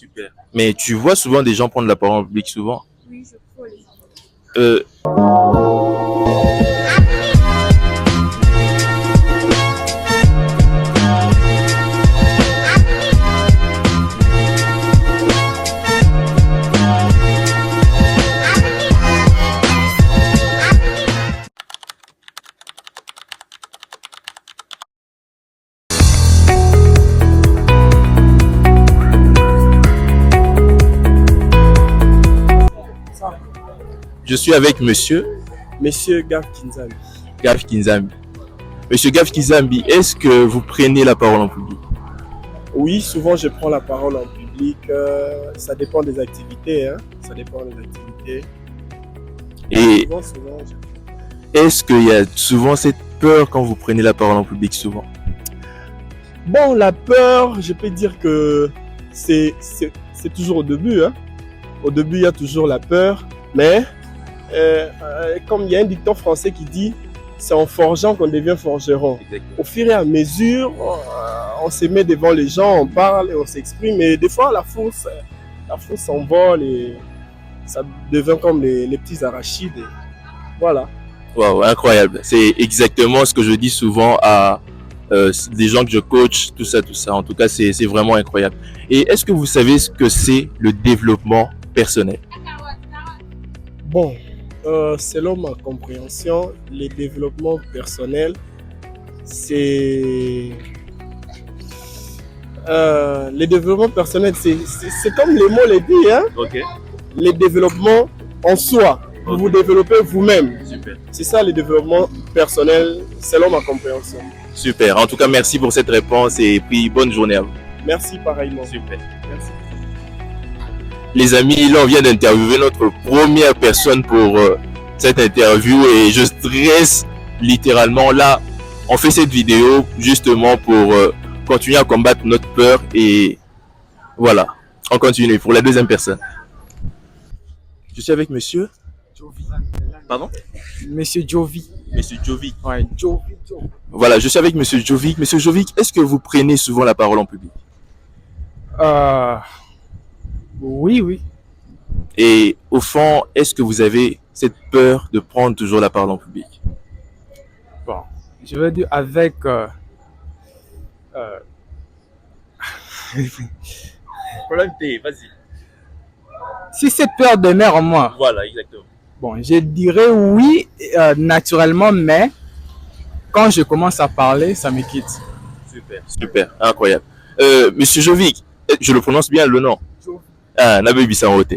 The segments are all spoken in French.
Super. Mais tu vois souvent des gens prendre la parole en public souvent. Oui, je crois les gens. Euh, je suis avec Monsieur Gav Kinzami. Gav Kinzambi. Monsieur Gav Kinzambi, est-ce que vous prenez la parole en public? Oui, souvent je prends la parole en public. Ça dépend des activités. Hein. Ça dépend des activités. Et Souvent, est-ce qu'il y a souvent cette peur quand vous prenez la parole en public souvent? Bon, la peur, je peux dire que c'est toujours au début. Hein. Au début, il y a toujours la peur. Mais comme il y a un dicton français qui dit, c'est en forgeant qu'on devient forgeron. Exactement. Au fur et à mesure, on se met devant les gens, on parle et on s'exprime. Et des fois, la fausse s'envole et ça devient comme les petits arachides. Et voilà. Waouh, incroyable. C'est exactement ce que je dis souvent à des gens que je coach, tout ça, tout ça. En tout cas, c'est vraiment incroyable. Et est-ce que vous savez ce que c'est le développement personnel? Bon, selon ma compréhension, les développements personnels, c'est... les développements personnels, c'est comme les mots le disent, hein? Ok, Les développements en soi. Vous vous développez vous-même. super. C'est ça les développements personnels, selon ma compréhension. Super. En tout cas, merci pour cette réponse et puis bonne journée à vous. Merci pareillement. Super. Merci. Les amis, là, on vient d'interviewer notre première personne pour cette interview et je stresse littéralement. Là, on fait cette vidéo justement pour continuer à combattre notre peur et voilà, on continue pour la deuxième personne. Je suis avec monsieur. Jovi. Pardon? Monsieur Jovi. Monsieur Jovic. Ouais, Jovi. Voilà, je suis avec monsieur Jovic. Monsieur Jovic, est-ce que vous prenez souvent la parole en public? Oui, oui. Et au fond, est-ce que vous avez cette peur de prendre toujours la parole en public? Bon, je veux dire avec... Problème T, vas-y. si cette peur demeure en moi, Voilà, exactement. bon, je dirais oui, naturellement, mais quand je commence à parler, ça me quitte. Super, super, incroyable. Monsieur Jovic, je le prononce bien le nom. Jovi. Ah, Nabe Bissaote.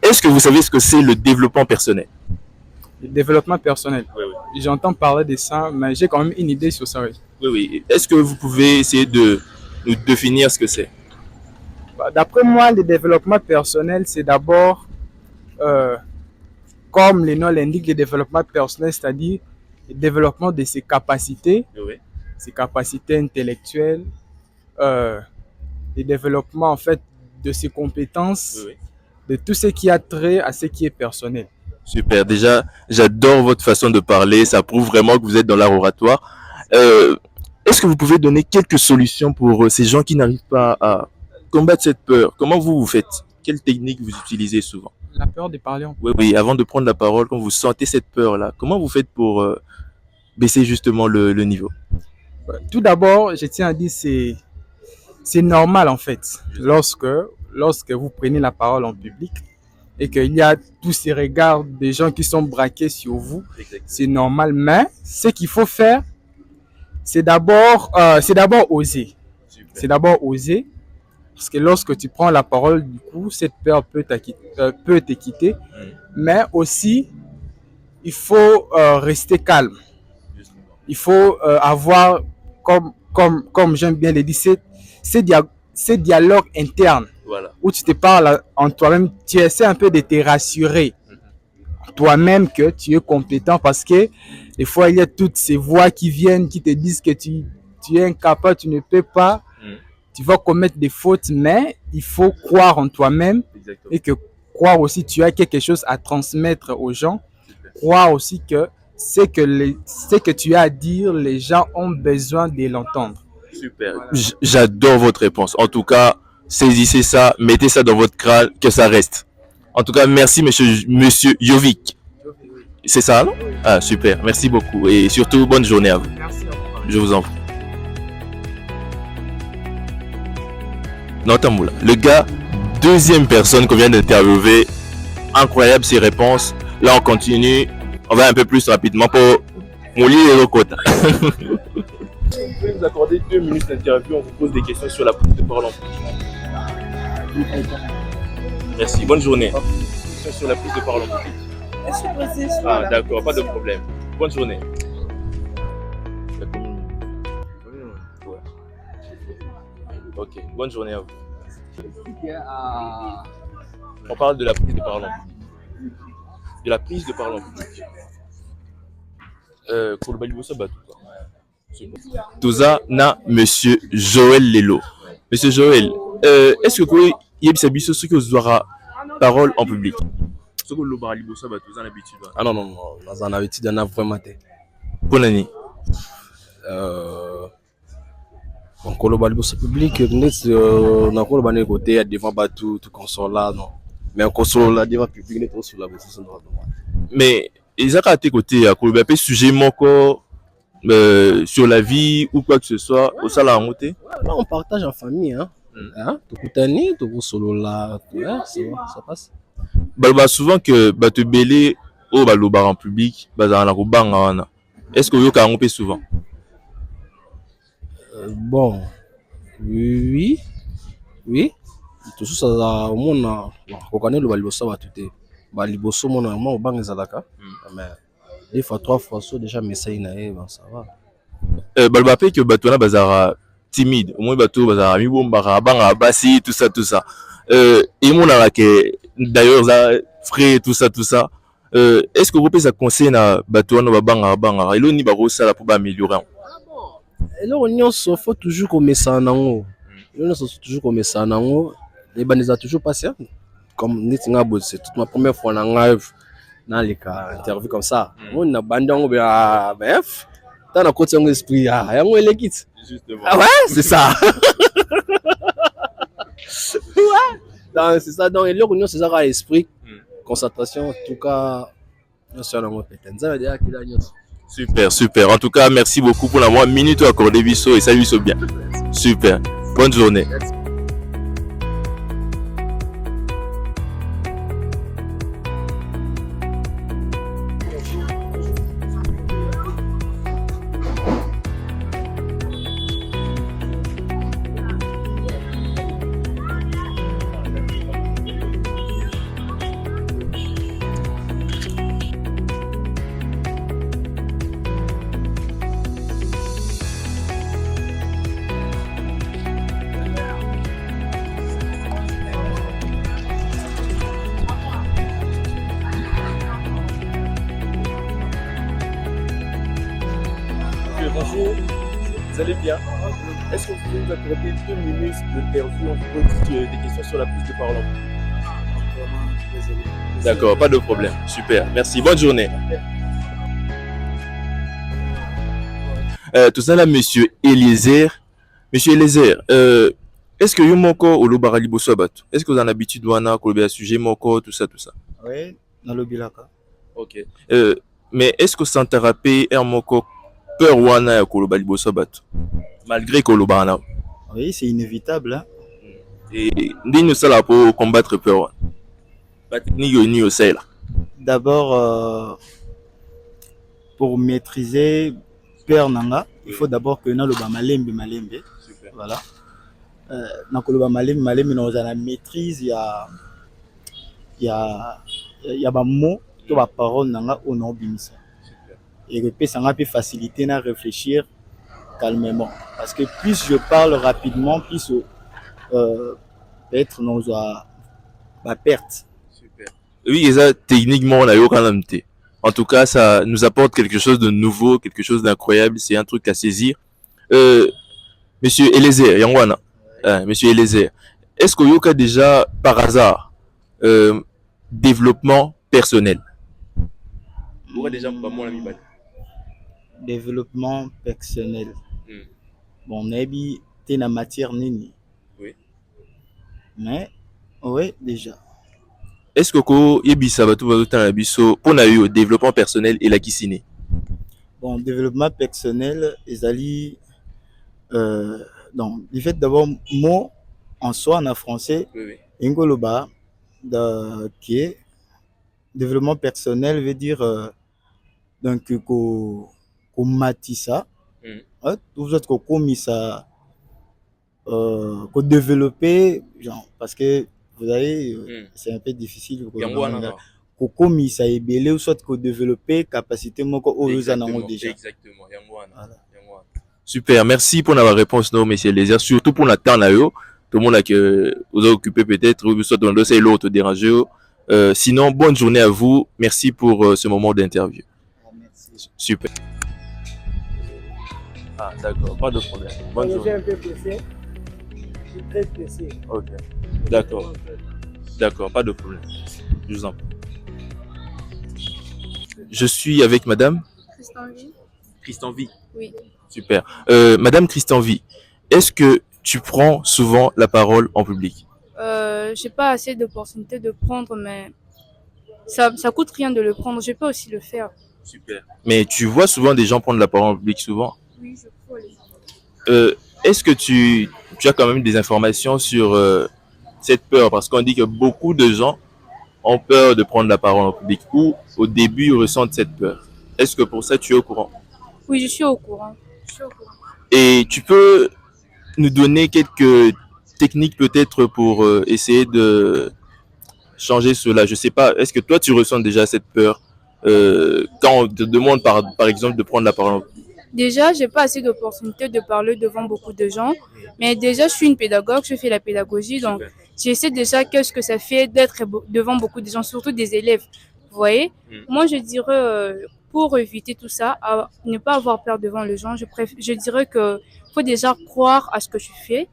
Est-ce que vous savez ce que c'est le développement personnel? Le développement personnel. Oui, oui. J'entends parler de ça, mais j'ai quand même une idée sur ça. Oui. Oui, oui. Est-ce que vous pouvez essayer de nous définir ce que c'est? Bah, d'après moi, le développement personnel, c'est d'abord, comme le nom l'indique, le développement personnel, c'est-à-dire le développement de ses capacités intellectuelles, le développement en fait de ses compétences, Oui, oui. de tout ce qui a trait à ce qui est personnel. Super. Déjà, j'adore votre façon de parler. Ça prouve vraiment que vous êtes dans l'art oratoire. Est-ce que vous pouvez donner quelques solutions pour ces gens qui n'arrivent pas à combattre cette peur? Comment vous faites? Quelle technique vous utilisez souvent? La peur de parler en Oui, oui. Avant de prendre la parole, quand vous sentez cette peur-là, comment vous faites pour baisser justement le niveau? Tout d'abord, je tiens à dire c'est normal en fait lorsque vous prenez la parole en public et qu'il y a tous ces regards des gens qui sont braqués sur vous, c'est normal. Mais ce qu'il faut faire, c'est d'abord oser. Super. C'est d'abord oser parce que lorsque tu prends la parole, du coup, cette peur peut te quitter. Mais aussi, il faut rester calme. Justement. Il faut avoir, comme j'aime bien le dire, ces dialogues internes Voilà. où tu te parles en toi-même, tu essaies un peu de te rassurer toi-même que tu es compétent parce que des fois, il y a toutes ces voix qui viennent, qui te disent que tu es incapable, tu ne peux pas, tu vas commettre des fautes, mais il faut croire en toi-même. Exactement. Et que croire aussi tu as quelque chose à transmettre aux gens, Super. croire aussi que ce que tu as à dire, les gens ont besoin de l'entendre. Super. J'adore votre réponse. En tout cas, saisissez ça, mettez ça dans votre crâne, que ça reste. En tout cas, merci monsieur Jovic. C'est ça, non? Ah, super. Merci beaucoup. Et surtout, bonne journée à vous. Merci à vous. Je vous en prie. Non, Tamoula. Le gars, deuxième personne qu'on vient d'interviewer. Incroyable ses réponses. Là, on continue. On va un peu plus rapidement pour mouiller les quotas. Vous pouvez nous accorder 2 minutes d'interview. On vous pose des questions sur la prise de parole en public. Merci. Bonne journée. Sur la prise de parole en public. Ah, d'accord, pas de problème. Bonne journée. Ok, bonne journée à vous. On parle de la prise de parole en public. De la prise de parole en public. Tout ça, na monsieur Joël Lelo. Monsieur Joël, est-ce que vous pouvez y avoir ce que vous aurez parole en public? Ah non, non, non, dans un habitude, il y en a vraiment des. Bonne année. On collabore avec le public, on a collaboré côté devant tout console là, non. Mais on console là devant public, n'est pas sur la position. Mais ils ont à tes côtés à collaborer sujet mon corps sur la vie ou quoi que ce soit au salon en côté. Là, on partage en famille, hein. Tout coutani, tout solo là, ça passe. Bah souvent que bah te belé au balobar en public, bah dans la robanga. Est-ce que vous avez souvent? Bon, oui. Tout ça, au moins, on connaît le balibosa va tout est. Baliboso, mon amour, au bang zalaka. Mais des fois, 3 fois, ça déjà, mais ça, ça va. Balbapé que batona bazara timide. Au moins bateau bazara mi bombara banga bassi tout ça. Et mon a que d'ailleurs ça frais tout ça. Est-ce que vous pouvez ça conseiller na batona banga et l'oni baro ça pour améliorer? Et là, on faut toujours comme ça en haut. On faut toujours comme ça en haut. Les bandes toujours passé. Comme Nitinga Boss, c'est toute ma première fois en live dans les cas interview comme ça. On a bandé en bref. T'as un côté de esprit, il y a un équipe. Ah ouais, c'est ça. Ouais. C'est ça. Donc, et là, c'est ça, esprit, concentration, en tout cas, Super. En tout cas, merci beaucoup pour la minute accordée, Bisso, et salut Bisso bien. Super. Bonne journée. Bonjour, vous allez bien? Est-ce que vous pouvez nous accorder 2 minutes d'interview? On vous pose des questions sur la prise de parole. D'accord, pas de problème. Super, merci. Bonne journée. Tout ça là, monsieur Eliezer. Monsieur Eliezer, est-ce que vous avez encore au Lobara Liboso Abat? Est-ce que vous avez l'habitude de voir un sujet moko, tout ça? Oui, dans le bilaka. Ok. Mais est-ce que ça thérapie un moko peur wana ya koloba liboso bato malgré koloba na? Oui, c'est inévitable. Hein? Et ndine ça là pour combattre peur. Ba technique ni au là. D'abord pour maîtriser peur nanga, il faut d'abord que na loba malembe. Super. Voilà. Na koloba malembe na za la maîtrise il y a ba mots to ba parole nanga au nom bimisa. Et que ça m'a pu faciliter à réfléchir calmement. Parce que plus je parle rapidement, plus peut-être nous a ma perte. Super. Oui, et ça, techniquement, on a eu quand même. En tout cas, ça nous apporte quelque chose de nouveau, quelque chose d'incroyable. C'est un truc à saisir. Monsieur Eliezer, Yangwana. Monsieur Eliezer, est-ce que vous avez déjà, par hasard, développement personnel? Vous avez déjà pas mon ami développement personnel. Bon, nabi t'es na matière nini. Oui. Mais, oui, déjà. Est-ce que ko yebisa bato bazotala biso mpona yo développement personnel et la kisine? Bon, développement personnel, ezali, donc, du fait d'abord, mot en soi, en français, Oui. ingoloba, qui est développement personnel veut dire, donc, ko matisa, tout ça, ko komisa, ko développer, genre, parce que, vous savez, c'est un peu difficile. Ko komisa ebele ou soit ko développer capacité moko oyo za nango déjà. Exactement. Voilà. Super, merci pour la réponse, non, monsieur Lézard, surtout pour la temps là, tout le monde a que vous a occupé peut-être, ou soit dans le dossier l'autre déranger. Sinon, bonne journée à vous. Merci pour ce moment d'interview. Merci. Super. Ah, d'accord, pas de problème. Bonne journée. un peu pressé. Je suis très pressé. Ok. D'accord. D'accord, pas de problème. Je vous en prie. Je suis avec madame Christian-Vie. Christian-Vie. Oui. Super. Madame Christian-Vie, est-ce que tu prends souvent la parole en public? J'ai pas assez d'opportunités de prendre, mais ça coûte rien de le prendre. Je peux aussi le faire. Super. Mais tu vois souvent des gens prendre la parole en public souvent? Oui, je peux aller. Est-ce que tu as quand même des informations sur cette peur? Parce qu'on dit que beaucoup de gens ont peur de prendre la parole en public ou au début ils ressentent cette peur. Est-ce que pour ça tu es au courant? Oui, je suis au courant. Et tu peux nous donner quelques techniques peut-être pour essayer de changer cela? Je sais pas, est-ce que toi tu ressens déjà cette peur quand on te demande par exemple de prendre la parole en public? Déjà, j'ai pas assez d'opportunités de parler devant beaucoup de gens. Mais déjà, je suis une pédagogue, je fais la pédagogie. Donc, j'essaie déjà qu'est-ce que ça fait d'être devant beaucoup de gens, surtout des élèves. Vous voyez? Moi, je dirais, pour éviter tout ça, ne pas avoir peur devant les gens, je dirais que faut déjà croire à ce que tu fais.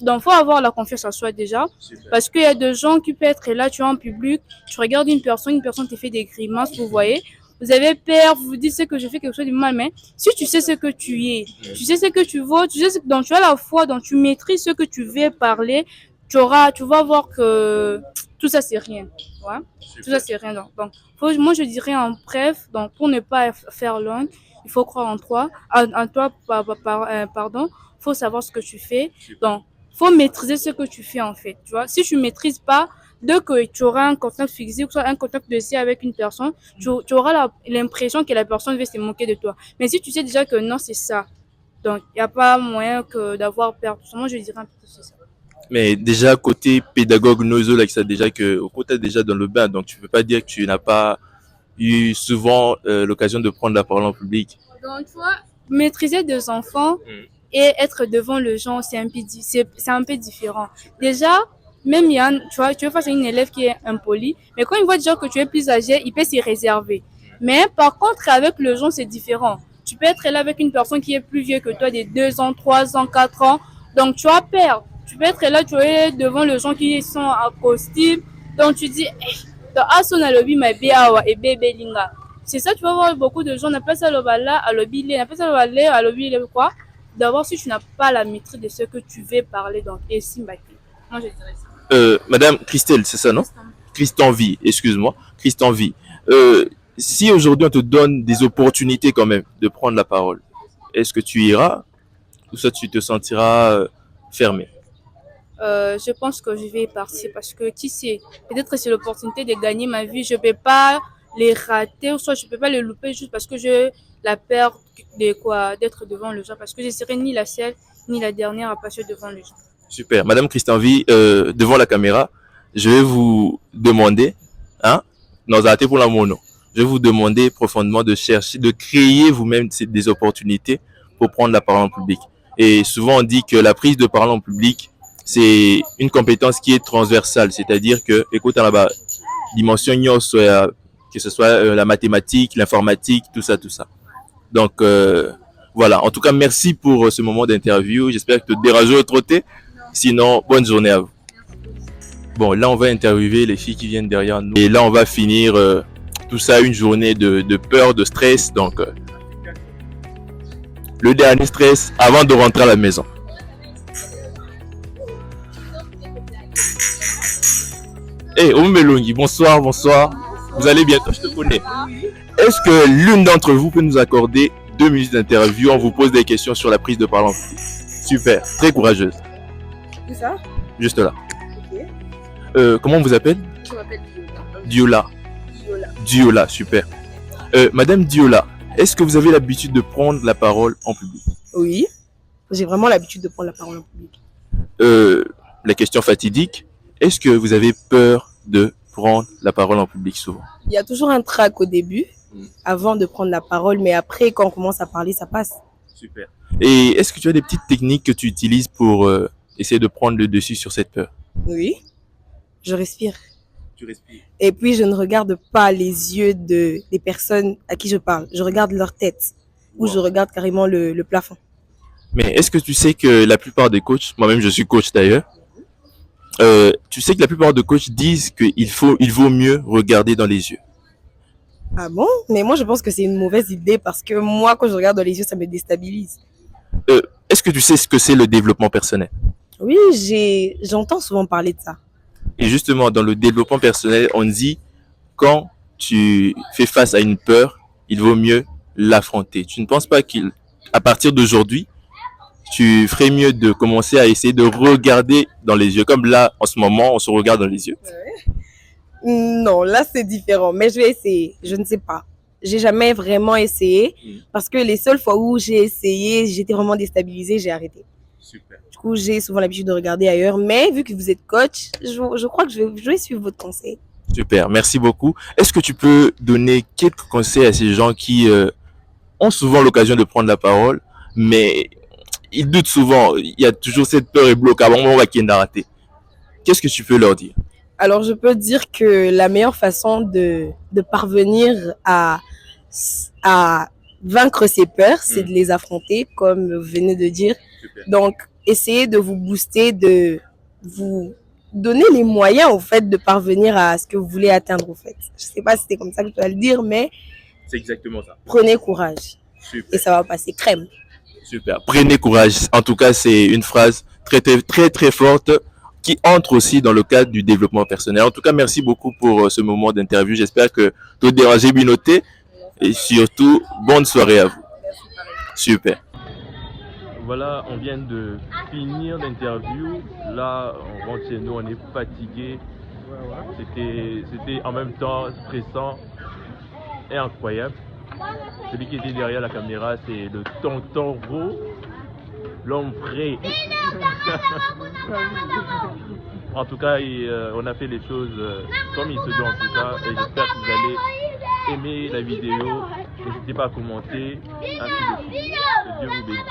Donc, faut avoir la confiance en soi déjà. Parce qu'il y a des gens qui peuvent être là, tu es en public, tu regardes une personne te fait des grimaces, vous voyez. Vous avez peur, vous vous dites ce que je fais quelque chose de mal, mais si tu sais ce que tu es, tu sais ce que tu vaux, tu sais ce dont tu as la foi, dont tu maîtrises ce que tu veux parler, tu vas voir que tout ça c'est rien. Ouais? Tout ça c'est rien. Donc moi je dirais en bref, donc pour ne pas faire long, il faut croire en toi, pardon, faut savoir ce que tu fais. Donc faut maîtriser ce que tu fais en fait. Tu vois, si tu maîtrises pas, dès que tu auras un contact physique, soit un contact de avec une personne, tu auras l'impression que la personne veut se moquer de toi. Mais si tu sais déjà que non, c'est ça, donc il n'y a pas moyen que d'avoir peur. Moi, je dirais un peu c'est ça. Mais déjà, côté pédagogue, Nozo, là, ça déjà que, au côté déjà dans le bain, donc tu peux pas dire que tu n'as pas eu souvent l'occasion de prendre la parole en public. Donc, tu vois, maîtriser des enfants et être devant les gens, c'est un peu différent. Déjà, même tu es face à une élève qui est impolie, mais quand il voit déjà que tu es plus âgé, il peut s'y réserver. Mais par contre, avec le gens, c'est différent. Tu peux être là avec une personne qui est plus vieux que toi, de 2 ans, 3 ans, 4 ans. Donc, tu as peur. Tu peux être là, tu es devant les gens qui sont en costume. Donc, tu dis, c'est ça, tu vas voir beaucoup de gens, on appelle ça le bala, à l'obili, on appelle ça le balai, à l'obili, quoi. D'abord, si tu n'as pas la maîtrise de ce que tu veux parler, donc, et si, moi, je dirais ça. Madame Christelle, c'est ça, non? Christian-Vie, excuse-moi. Christian-Vie. Si aujourd'hui on te donne des opportunités quand même de prendre la parole, est-ce que tu iras ou ça tu te sentiras fermé? Je pense que je vais y partir parce que qui sait, peut-être que c'est l'opportunité de gagner ma vie, je ne peux pas les rater ou soit je ne peux pas les louper juste parce que j'ai la peur d'être devant les gens parce que je ne serai ni la seule ni la dernière à passer devant les gens. Super. Madame Christian-Vie, devant la caméra, je vais vous demander, pour la mono, je vais vous demander profondément de chercher, de créer vous-même des opportunités pour prendre la parole en public. Et souvent, on dit que la prise de parole en public, c'est une compétence qui est transversale. C'est-à-dire que, écoute, dans la dimension, que ce soit la mathématique, l'informatique, tout ça. Donc, voilà. En tout cas, merci pour ce moment d'interview. J'espère que tu te déranges trop tôt. Sinon, bonne journée à vous. Bon, là, on va interviewer les filles qui viennent derrière nous. Et là, on va finir tout ça, une journée de peur, de stress. Donc, le dernier stress avant de rentrer à la maison. Hey, Omelongi, bonsoir, bonsoir. Vous allez bien? Toi, je te connais. Est-ce que l'une d'entre vous peut nous accorder 2 minutes d'interview? On vous pose des questions sur la prise de parole en public. Super, très courageuse. C'est ça? Juste là. Ok. Comment on vous appelle? Je m'appelle Diola. Diola. Diola. Diola, super. Madame Diola, est-ce que vous avez l'habitude de prendre la parole en public? Oui. J'ai vraiment l'habitude de prendre la parole en public. La question fatidique, est-ce que vous avez peur de prendre la parole en public souvent? Il y a toujours un trac au début, avant de prendre la parole, mais après, quand on commence à parler, ça passe. Super. Et est-ce que tu as des petites techniques que tu utilises pour essayer de prendre le dessus sur cette peur? Oui. Je respire. Tu respires. Et puis, je ne regarde pas les yeux des personnes à qui je parle. Je regarde leur tête. Ou je regarde carrément le plafond. Mais est-ce que tu sais que la plupart des coachs, moi-même je suis coach d'ailleurs, tu sais que la plupart des coachs disent qu'il vaut mieux regarder dans les yeux. Ah bon? Mais moi, je pense que c'est une mauvaise idée parce que moi, quand je regarde dans les yeux, ça me déstabilise. Est-ce que tu sais ce que c'est le développement personnel? Oui, j'entends souvent parler de ça. Et justement, dans le développement personnel, on dit quand tu fais face à une peur, il vaut mieux l'affronter. Tu ne penses pas qu'à partir d'aujourd'hui, tu ferais mieux de commencer à essayer de regarder dans les yeux, comme là, en ce moment, on se regarde dans les yeux? Non, là, c'est différent. Mais je vais essayer. Je ne sais pas. J'ai jamais vraiment essayé parce que les seules fois où j'ai essayé, j'étais vraiment déstabilisée, j'ai arrêté. Super. Du coup, j'ai souvent l'habitude de regarder ailleurs. Mais vu que vous êtes coach, je crois que je vais suivre votre conseil. Super, merci beaucoup. Est-ce que tu peux donner quelques conseils à ces gens qui ont souvent l'occasion de prendre la parole, mais ils doutent souvent, il y a toujours cette peur et bloc avant on va qu'il y ait raté. Qu'est-ce que tu peux leur dire? Alors, je peux dire que la meilleure façon de parvenir à vaincre ses peurs, c'est de les affronter, comme vous venez de dire. Super. Donc, essayez de vous booster, de vous donner les moyens, au fait, de parvenir à ce que vous voulez atteindre, au fait. Je sais pas si c'est comme ça que je dois le dire, mais C'est exactement ça. prenez courage. Super. Et ça va passer crème. Super. Prenez courage. En tout cas, c'est une phrase très, très, très, très forte qui entre aussi dans le cadre du développement personnel. En tout cas, merci beaucoup pour ce moment d'interview. J'espère que tout dérangé bien noté. Et surtout, bonne soirée à vous. Super. Voilà, on vient de finir l'interview. Là, on rentre chez nous, on est fatigué. C'était en même temps stressant et incroyable. Celui qui était derrière la caméra, c'est le tonton Ro, l'homme vrai. En tout cas, on a fait les choses comme il se doit en tout cas. Et j'espère que vous allez aimer la vidéo. N'hésitez pas à commenter. Ainsi de suite. Que Dieu vous bénisse.